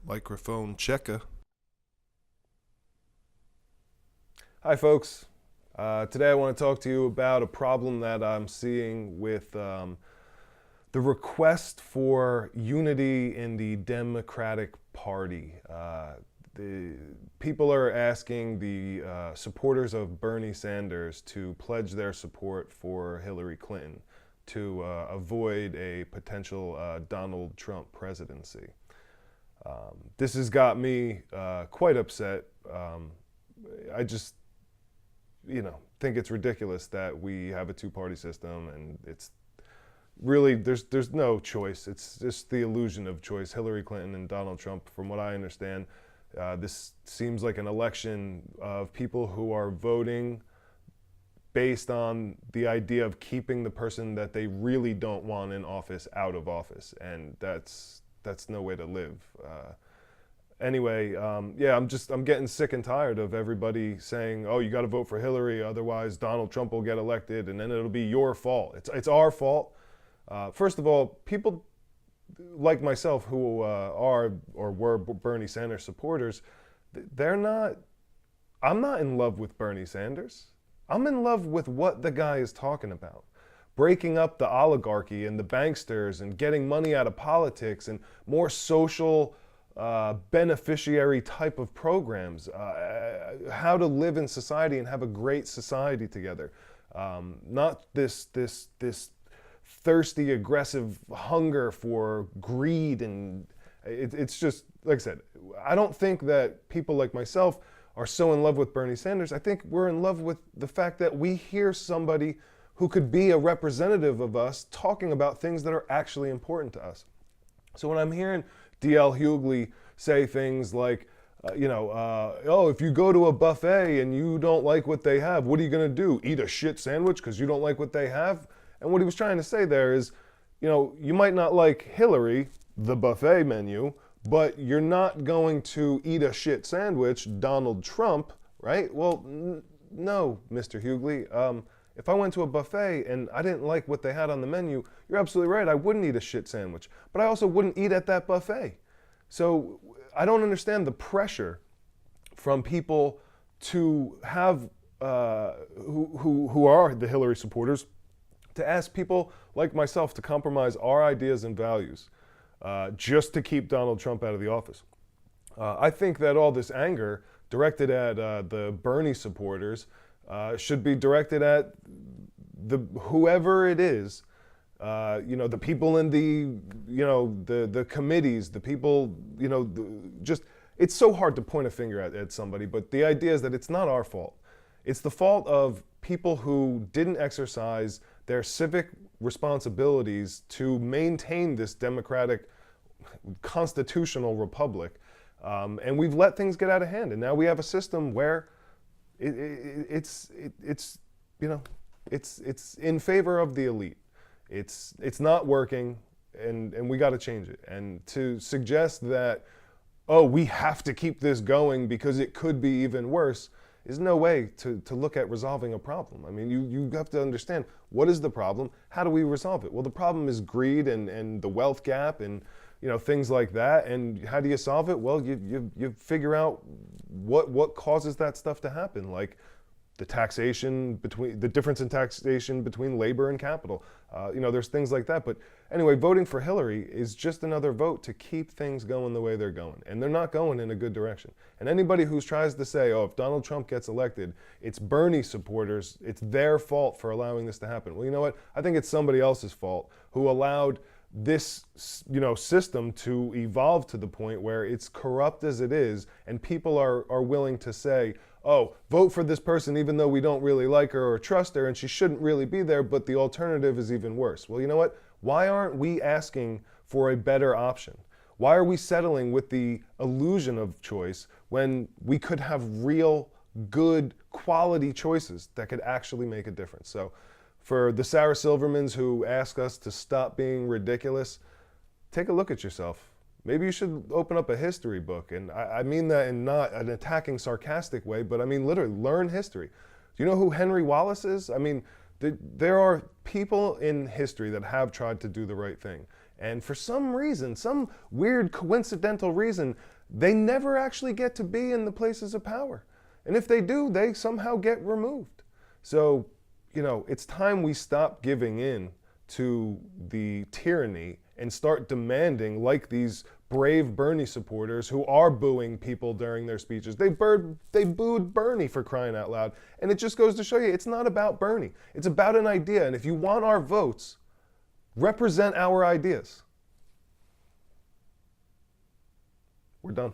Microphone checker. Hi folks, today I want to talk to you about a problem that I'm seeing with the request for unity in the Democratic Party. The people are asking the supporters of Bernie Sanders to pledge their support for Hillary Clinton to avoid a potential Donald Trump presidency. This has got me quite upset. I just, think it's ridiculous that we have a two-party system, and it's really there's no choice. It's just the illusion of choice. Hillary Clinton and Donald Trump, from what I understand, this seems like an election of people who are voting based on the idea of keeping the person that they really don't want in office out of office, and that's no way to live. Anyway, I'm getting sick and tired of everybody saying, "Oh, you got to vote for Hillary, otherwise Donald Trump will get elected, and then it'll be your fault." It's our fault. First of all, people like myself who are or were Bernie Sanders supporters, they're not. I'm not in love with Bernie Sanders. I'm in love with what the guy is talking about. Breaking up the oligarchy and the banksters and getting money out of politics and more social beneficiary type of programs, how to live in society and have a great society together. Not this thirsty, aggressive hunger for greed, and it's just, like I said, I don't think that people like myself are so in love with Bernie Sanders. I think we're in love with the fact that we hear somebody who could be a representative of us talking about things that are actually important to us. So when I'm hearing D.L. Hughley say things like, oh, if you go to a buffet and you don't like what they have, what are you going to do? Eat a shit sandwich because you don't like what they have? And what he was trying to say there is, you might not like Hillary, the buffet menu, but you're not going to eat a shit sandwich, Donald Trump, right? Well, no, Mr. Hughley. If I went to a buffet and I didn't like what they had on the menu, you're absolutely right. I wouldn't eat a shit sandwich, but I also wouldn't eat at that buffet. So I don't understand the pressure from people to have who are the Hillary supporters to ask people like myself to compromise our ideas and values just to keep Donald Trump out of the office. I think that all this anger directed at the Bernie supporters should be directed at whoever it is, the people in the committees, the people, just, it's so hard to point a finger at somebody, but the idea is that it's not our fault. It's the fault of people who didn't exercise their civic responsibilities to maintain this democratic constitutional republic. And we've let things get out of hand. And now we have a system where it's in favor of the elite. It's not working, and we got to change it. And to suggest that, oh, we have to keep this going because it could be even worse, is no way to look at resolving a problem. I mean, you have to understand, what is the problem? How do we resolve it? Well, the problem is greed and the wealth gap and things like that. And how do you solve it? Well, you figure out what causes that stuff to happen, like the difference in taxation between labor and capital. There's things like that. But anyway, voting for Hillary is just another vote to keep things going the way they're going. And they're not going in a good direction. And anybody who tries to say, oh, if Donald Trump gets elected, it's Bernie supporters, it's their fault for allowing this to happen. Well, you know what? I think it's somebody else's fault who allowed this system to evolve to the point where it's corrupt as it is, and people are willing to say, oh, vote for this person even though we don't really like her or trust her and she shouldn't really be there, but the alternative is even worse. Well, you know what? Why aren't we asking for a better option? Why are we settling with the illusion of choice when we could have real, good, quality choices that could actually make a difference? So for the Sarah Silvermans who ask us to stop being ridiculous, take a look at yourself. Maybe you should open up a history book. And I mean that in not an attacking, sarcastic way, but I mean literally learn history. Do you know who Henry Wallace is? I mean, there are people in history that have tried to do the right thing. And for some reason, some weird coincidental reason, they never actually get to be in the places of power. And if they do, they somehow get removed. So, it's time we stop giving in to the tyranny and start demanding, like these brave Bernie supporters who are booing people during their speeches. They booed Bernie, for crying out loud. And it just goes to show you, it's not about Bernie. It's about an idea. And if you want our votes, represent our ideas. We're done.